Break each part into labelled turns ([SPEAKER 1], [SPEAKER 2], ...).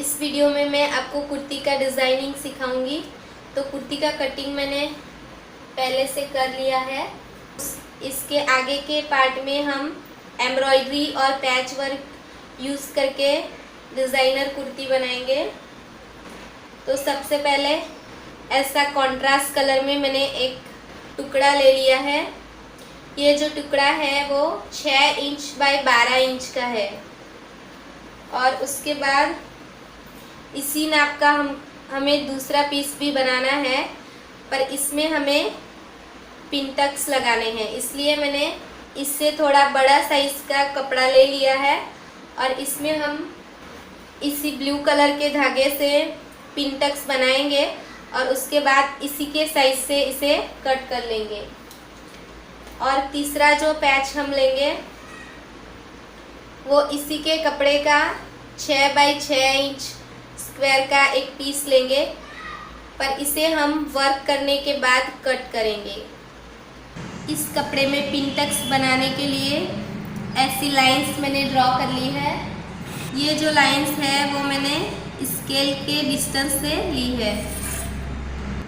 [SPEAKER 1] इस वीडियो में मैं आपको कुर्ती का डिज़ाइनिंग सिखाऊंगी। तो कुर्ती का कटिंग मैंने पहले से कर लिया है। इसके आगे के पार्ट में हम एम्ब्रॉयडरी और पैच वर्क यूज़ करके डिज़ाइनर कुर्ती बनाएंगे। तो सबसे पहले ऐसा कॉन्ट्रास्ट कलर में मैंने एक टुकड़ा ले लिया है। ये जो टुकड़ा है वो 6 इंच बाय 12 इंच का है। और उसके बाद इसी नाप का हमें दूसरा पीस भी बनाना है, पर इसमें हमें पिन टक्स लगाने हैं, इसलिए मैंने इससे थोड़ा बड़ा साइज़ का कपड़ा ले लिया है। और इसमें हम इसी ब्लू कलर के धागे से पिन टक्स बनाएंगे और उसके बाद इसी के साइज से इसे कट कर लेंगे। और तीसरा जो पैच हम लेंगे वो इसी के कपड़े का 6 बाई 6 इंच स्क्वायर का एक पीस लेंगे, पर इसे हम वर्क करने के बाद कट करेंगे। इस कपड़े में पिन टक्स बनाने के लिए ऐसी लाइंस मैंने ड्रॉ कर ली है। ये जो लाइंस है वो मैंने स्केल के डिस्टेंस से ली है।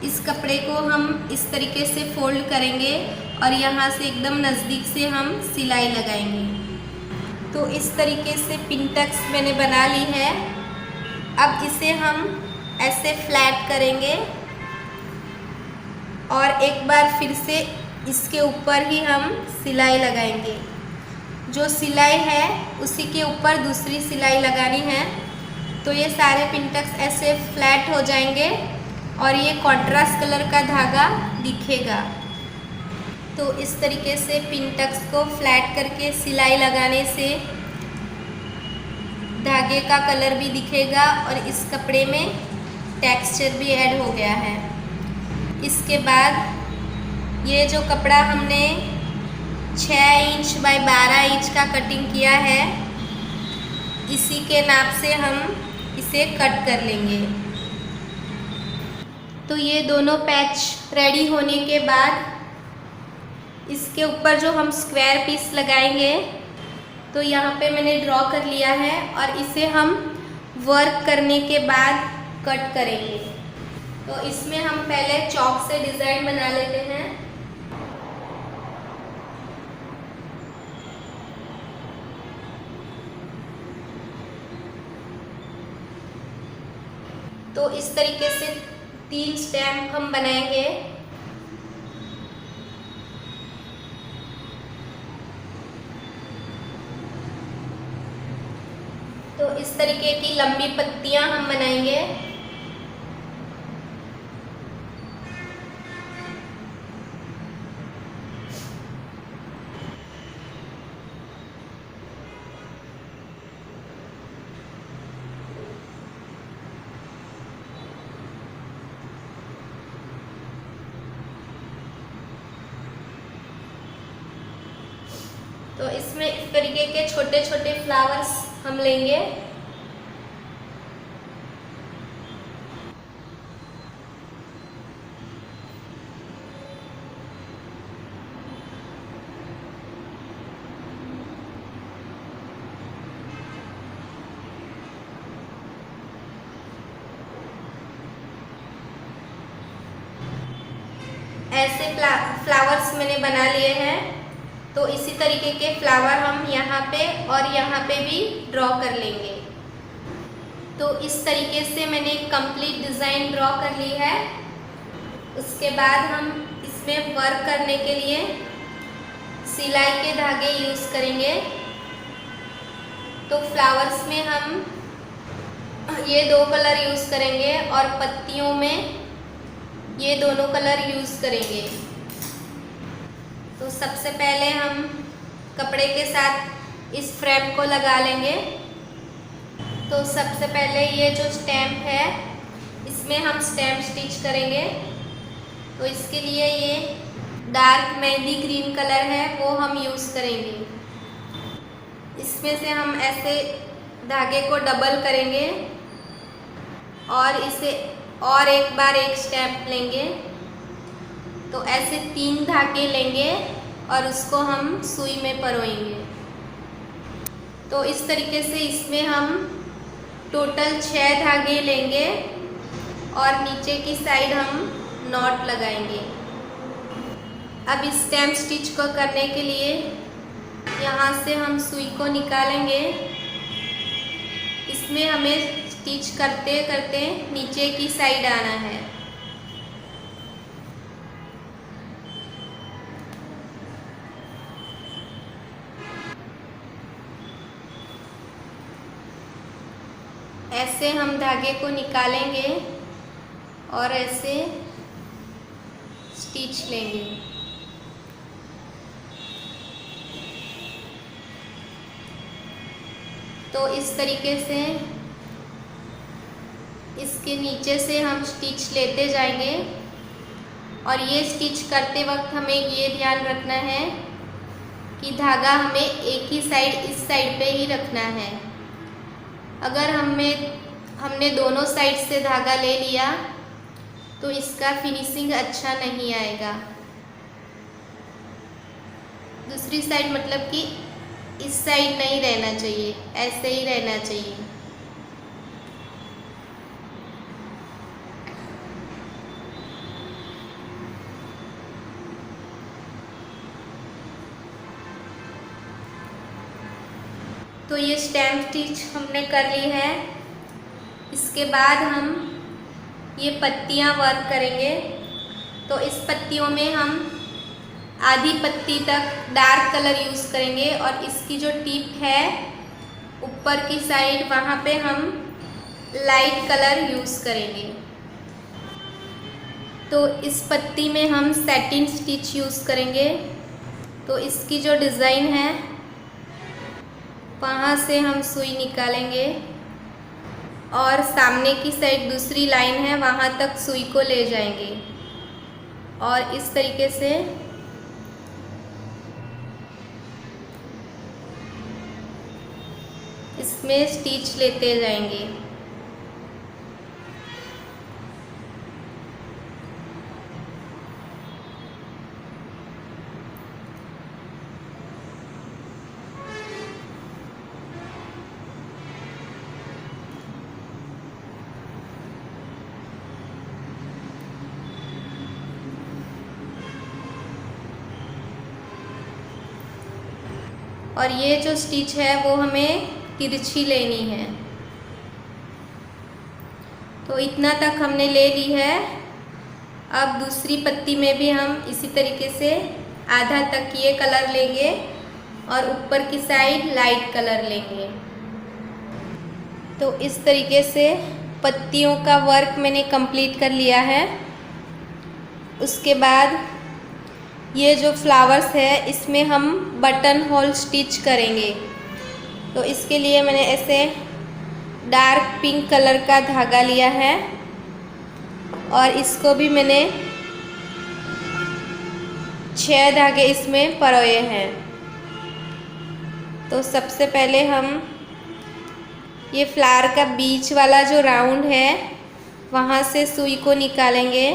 [SPEAKER 1] इस कपड़े को हम इस तरीके से फोल्ड करेंगे और यहाँ से एकदम नज़दीक से हम सिलाई लगाएंगे। तो इस तरीके से पिन टक्स मैंने बना ली है। अब इसे हम ऐसे फ्लैट करेंगे और एक बार फिर से इसके ऊपर ही हम सिलाई लगाएंगे। जो सिलाई है उसी के ऊपर दूसरी सिलाई लगानी है। तो ये सारे पिन टक्स ऐसे फ्लैट हो जाएंगे और ये कॉन्ट्रास्ट कलर का धागा दिखेगा। तो इस तरीके से पिन टक्स को फ्लैट करके सिलाई लगाने से धागे का कलर भी दिखेगा और इस कपड़े में टेक्सचर भी ऐड हो गया है। इसके बाद ये जो कपड़ा हमने 6 इंच बाय 12 इंच का कटिंग किया है, इसी के नाप से हम इसे कट कर लेंगे। तो ये दोनों पैच रेडी होने के बाद इसके ऊपर जो हम स्क्वायर पीस लगाएंगे, तो यहाँ पे मैंने ड्रॉ कर लिया है और इसे हम वर्क करने के बाद कट करेंगे। तो इसमें हम पहले चॉक से डिज़ाइन बना लेते हैं। तो इस तरीके से 3 स्टैम्प हम बनाएंगे। तो इस तरीके की लंबी पत्तियां हम बनाएंगे। तो इसमें इस तरीके के छोटे छोटे फ्लावर्स हम लेंगे। ऐसे फ्लावर्स मैंने बना लिए हैं। तो इसी तरीके के फ्लावर हम यहाँ पे और यहाँ पे भी ड्रॉ कर लेंगे। तो इस तरीके से मैंने कंप्लीट डिज़ाइन ड्रॉ कर ली है। उसके बाद हम इसमें वर्क करने के लिए सिलाई के धागे यूज़ करेंगे। तो फ्लावर्स में हम ये 2 कलर यूज़ करेंगे और पत्तियों में ये दोनों कलर यूज़ करेंगे। तो सबसे पहले हम कपड़े के साथ इस फ्रेम को लगा लेंगे। तो सबसे पहले ये जो स्टैम्प है इसमें हम स्टैम्प स्टिच करेंगे। तो इसके लिए ये डार्क मेहंदी ग्रीन कलर है वो हम यूज़ करेंगे। इसमें से हम ऐसे धागे को डबल करेंगे और इसे और एक बार एक स्टैम्प लेंगे। तो ऐसे 3 धागे लेंगे और उसको हम सुई में परोएंगे। तो इस तरीके से इसमें हम टोटल 6 धागे लेंगे और नीचे की साइड हम नॉट लगाएंगे। अब इस स्टेम स्टिच को करने के लिए यहाँ से हम सुई को निकालेंगे। इसमें हमें स्टिच करते करते नीचे की साइड आना है। ऐसे हम धागे को निकालेंगे और ऐसे स्टिच लेंगे। तो इस तरीके से इसके नीचे से हम स्टिच लेते जाएंगे और ये स्टिच करते वक्त हमें ये ध्यान रखना है कि धागा हमें एक ही साइड इस साइड पे ही रखना है। अगर हमने दोनों साइड से धागा ले लिया तो इसका फिनिशिंग अच्छा नहीं आएगा। दूसरी साइड मतलब कि इस साइड नहीं रहना चाहिए, ऐसे ही रहना चाहिए। तो ये स्टेम स्टिच हमने कर ली है। इसके बाद हम ये पत्तियां वर्क करेंगे। तो इस पत्तियों में हम आधी पत्ती तक डार्क कलर यूज़ करेंगे और इसकी जो टिप है ऊपर की साइड वहाँ पे हम लाइट कलर यूज़ करेंगे। तो इस पत्ती में हम सैटिन स्टिच यूज़ करेंगे। तो इसकी जो डिज़ाइन है वहाँ से हम सुई निकालेंगे और सामने की साइड दूसरी लाइन है वहाँ तक सुई को ले जाएंगे और इस तरीके से इसमें स्टिच लेते जाएंगे। और ये जो स्टिच है वो हमें तिरछी लेनी है। तो इतना तक हमने ले ली है। अब दूसरी पत्ती में भी हम इसी तरीके से आधा तक ये कलर लेंगे और ऊपर की साइड लाइट कलर लेंगे। तो इस तरीके से पत्तियों का वर्क मैंने कंप्लीट कर लिया है। उसके बाद ये जो फ्लावर्स है इसमें हम बटन होल स्टिच करेंगे। तो इसके लिए मैंने ऐसे डार्क पिंक कलर का धागा लिया है और इसको भी मैंने 6 धागे इसमें परोए हैं। तो सबसे पहले हम ये फ्लावर का बीच वाला जो राउंड है वहाँ से सुई को निकालेंगे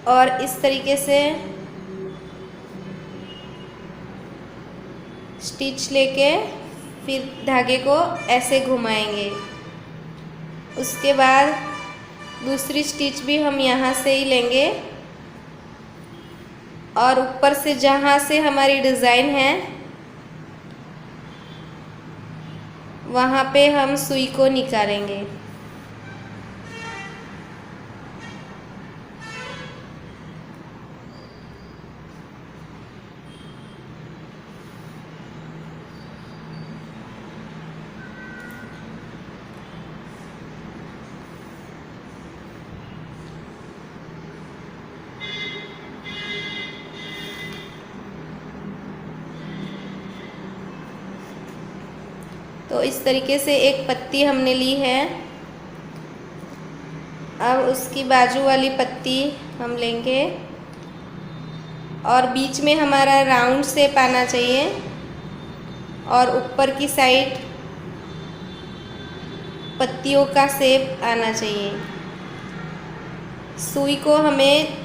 [SPEAKER 1] और इस तरीके से स्टिच लेके फिर धागे को ऐसे घुमाएंगे। उसके बाद दूसरी स्टिच भी हम यहाँ से ही लेंगे और ऊपर से जहाँ से हमारी डिज़ाइन है वहाँ पे हम सुई को निकालेंगे। तो इस तरीके से एक पत्ती हमने ली है। अब उसकी बाजू वाली पत्ती हम लेंगे और बीच में हमारा राउंड शेप आना चाहिए और ऊपर की साइड पत्तियों का शेप आना चाहिए। सुई को हमें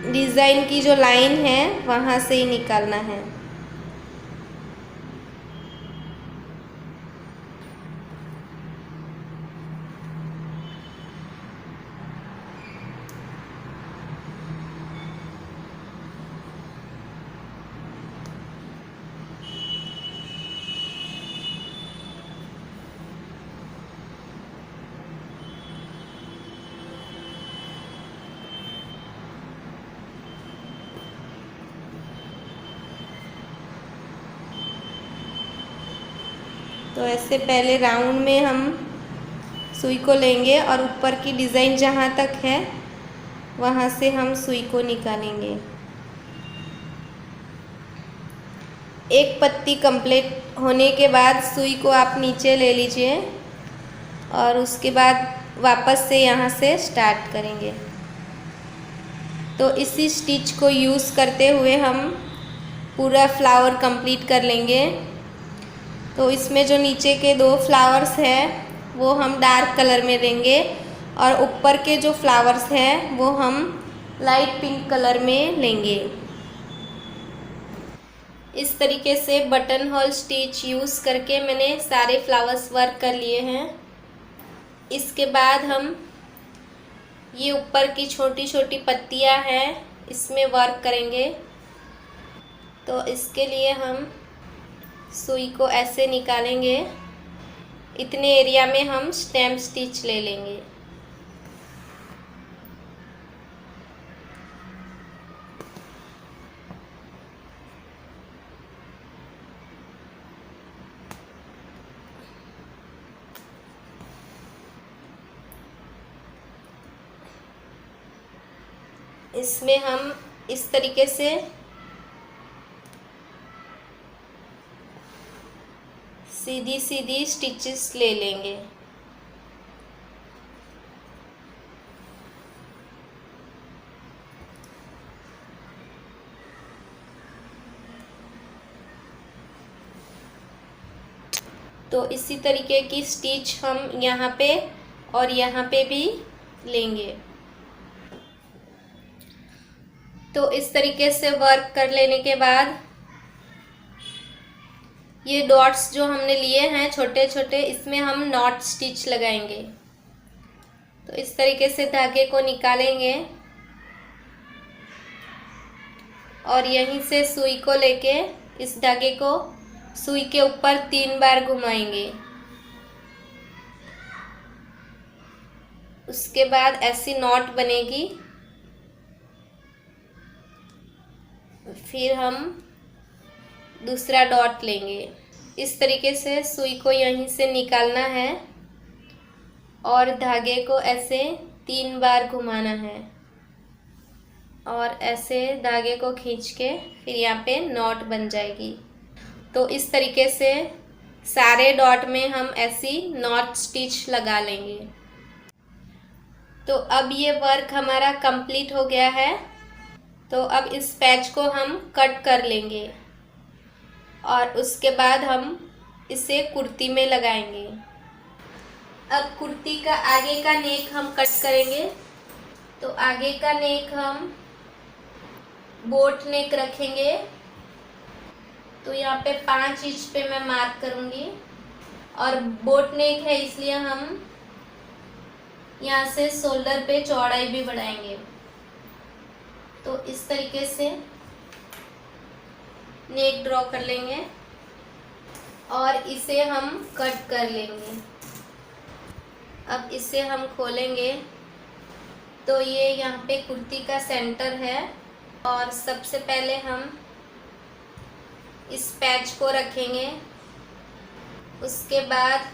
[SPEAKER 1] डिज़ाइन की जो लाइन है वहाँ से ही निकालना है। तो ऐसे पहले राउंड में हम सुई को लेंगे और ऊपर की डिज़ाइन जहाँ तक है वहाँ से हम सुई को निकालेंगे। एक पत्ती कंप्लीट होने के बाद सुई को आप नीचे ले लीजिए और उसके बाद वापस से यहाँ से स्टार्ट करेंगे। तो इसी स्टिच को यूज़ करते हुए हम पूरा फ्लावर कंप्लीट कर लेंगे। तो इसमें जो नीचे के 2 फ्लावर्स हैं वो हम डार्क कलर में देंगे और ऊपर के जो फ्लावर्स हैं वो हम लाइट पिंक कलर में लेंगे। इस तरीके से बटन होल स्टिच यूज़ करके मैंने सारे फ्लावर्स वर्क कर लिए हैं। इसके बाद हम ये ऊपर की छोटी छोटी पत्तियां हैं इसमें वर्क करेंगे। तो इसके लिए हम सुई को ऐसे निकालेंगे। इतने एरिया में हम स्टेम स्टिच ले लेंगे। इसमें हम इस तरीके से सीधी सीधी स्टिचेस ले लेंगे। तो इसी तरीके की स्टिच हम यहाँ पे और यहाँ पे भी लेंगे। तो इस तरीके से वर्क कर लेने के बाद ये डॉट्स जो हमने लिए हैं छोटे छोटे, इसमें हम नॉट स्टिच लगाएंगे। तो इस तरीके से धागे को निकालेंगे और यहीं से सुई को लेके इस धागे को सुई के ऊपर 3 बार घुमाएंगे। उसके बाद ऐसी नॉट बनेगी। फिर हम दूसरा डॉट लेंगे। इस तरीके से सुई को यहीं से निकालना है और धागे को ऐसे 3 बार घुमाना है और ऐसे धागे को खींच के फिर यहाँ पे नॉट बन जाएगी। तो इस तरीके से सारे डॉट में हम ऐसी नॉट स्टिच लगा लेंगे। तो अब ये वर्क हमारा कंप्लीट हो गया है। तो अब इस पैच को हम कट कर लेंगे और उसके बाद हम इसे कुर्ती में लगाएंगे। अब कुर्ती का आगे का नेक हम कट करेंगे। तो आगे का नेक हम बोट नेक रखेंगे। तो यहाँ पे 5 इंच पे मैं मार्क करूँगी और बोट नेक है इसलिए हम यहाँ से शोल्डर पे चौड़ाई भी बढ़ाएंगे। तो इस तरीके से नेक ड्रॉ कर लेंगे और इसे हम कट कर लेंगे। अब इसे हम खोलेंगे तो ये यहाँ पे कुर्ती का सेंटर है और सबसे पहले हम इस पैच को रखेंगे। उसके बाद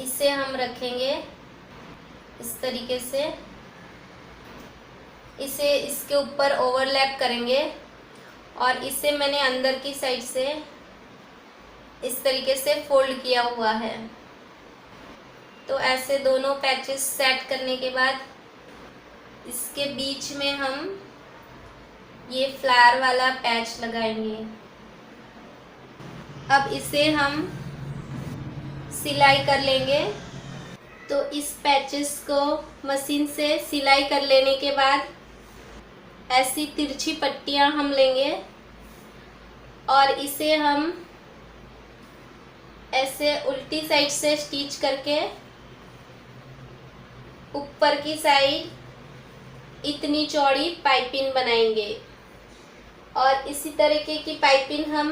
[SPEAKER 1] इसे हम रखेंगे इस तरीके से। इसे इसके ऊपर ओवरलैप करेंगे और इसे मैंने अंदर की साइड से इस तरीके से फोल्ड किया हुआ है। तो ऐसे दोनों पैचेस सेट करने के बाद इसके बीच में हम ये फ्लावर वाला पैच लगाएंगे। अब इसे हम सिलाई कर लेंगे। तो इस पैचेस को मशीन से सिलाई कर लेने के बाद ऐसी तिरछी पट्टियां हम लेंगे और इसे हम ऐसे उल्टी साइड से स्टिच करके ऊपर की साइड इतनी चौड़ी पाइपिंग बनाएंगे और इसी तरीके की पाइपिंग हम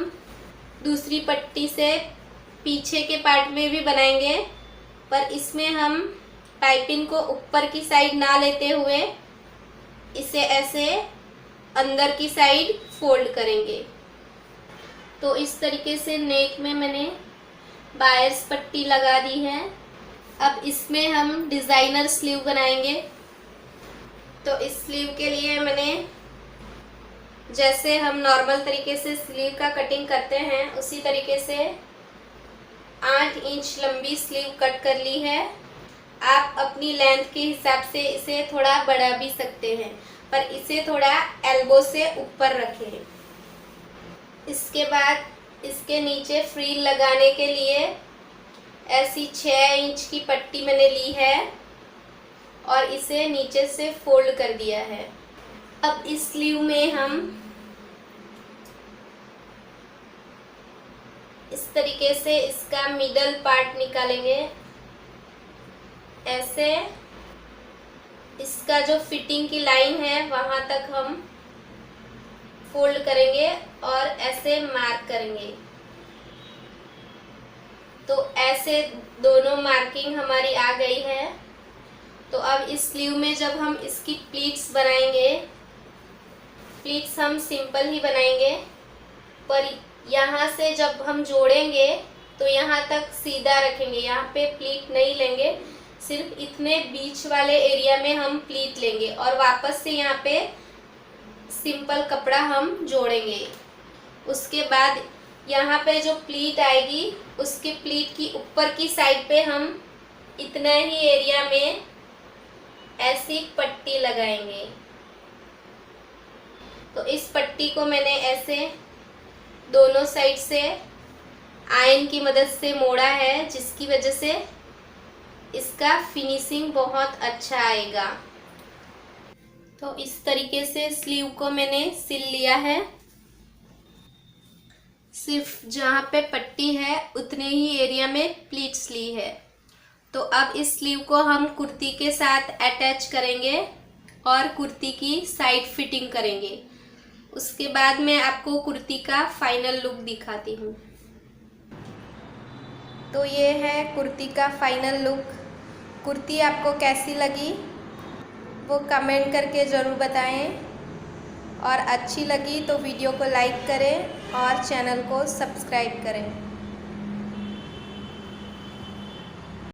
[SPEAKER 1] दूसरी पट्टी से पीछे के पार्ट में भी बनाएंगे, पर इसमें हम पाइपिंग को ऊपर की साइड ना लेते हुए इसे ऐसे अंदर की साइड फोल्ड करेंगे। तो इस तरीके से नेक में मैंने बायर्स पट्टी लगा दी है। अब इसमें हम डिज़ाइनर स्लीव बनाएंगे। तो इस स्लीव के लिए मैंने जैसे हम नॉर्मल तरीके से स्लीव का कटिंग करते हैं उसी तरीके से 8 इंच लंबी स्लीव कट कर ली है। आप अपनी लेंथ के हिसाब से इसे थोड़ा बढ़ा भी सकते हैं, पर इसे थोड़ा एल्बो से ऊपर रखें। इसके बाद इसके नीचे फ्रिल लगाने के लिए ऐसी 6 इंच की पट्टी मैंने ली है और इसे नीचे से फोल्ड कर दिया है। अब इस स्लीव में हम इस तरीके से इसका मिडल पार्ट निकालेंगे। ऐसे इसका जो फिटिंग की लाइन है वहां तक हम फोल्ड करेंगे और ऐसे मार्क करेंगे। तो ऐसे दोनों मार्किंग हमारी आ गई है। तो अब इस स्लीव में जब हम इसकी प्लीट्स बनाएंगे, प्लीट्स हम सिंपल ही बनाएंगे, पर यहाँ से जब हम जोड़ेंगे तो यहाँ तक सीधा रखेंगे। यहाँ पे प्लीट नहीं लेंगे, सिर्फ इतने बीच वाले एरिया में हम प्लीट लेंगे और वापस से यहाँ पे सिंपल कपड़ा हम जोड़ेंगे। उसके बाद यहाँ पे जो प्लीट आएगी उसके प्लीट की ऊपर की साइड पे हम इतना ही एरिया में ऐसी पट्टी लगाएंगे। तो इस पट्टी को मैंने ऐसे दोनों साइड से आयन की मदद से मोड़ा है, जिसकी वजह से इसका फिनिशिंग बहुत अच्छा आएगा। तो इस तरीके से स्लीव को मैंने सिल लिया है। सिर्फ जहाँ पे पट्टी है उतने ही एरिया में प्लीट्स ली है। तो अब इस स्लीव को हम कुर्ती के साथ अटैच करेंगे और कुर्ती की साइड फिटिंग करेंगे। उसके बाद मैं आपको कुर्ती का फाइनल लुक दिखाती हूँ। तो ये है कुर्ती का फाइनल लुक। कुर्ती आपको कैसी लगी वो कमेंट करके ज़रूर बताएं, और अच्छी लगी तो वीडियो को लाइक करें और चैनल को सब्सक्राइब करें।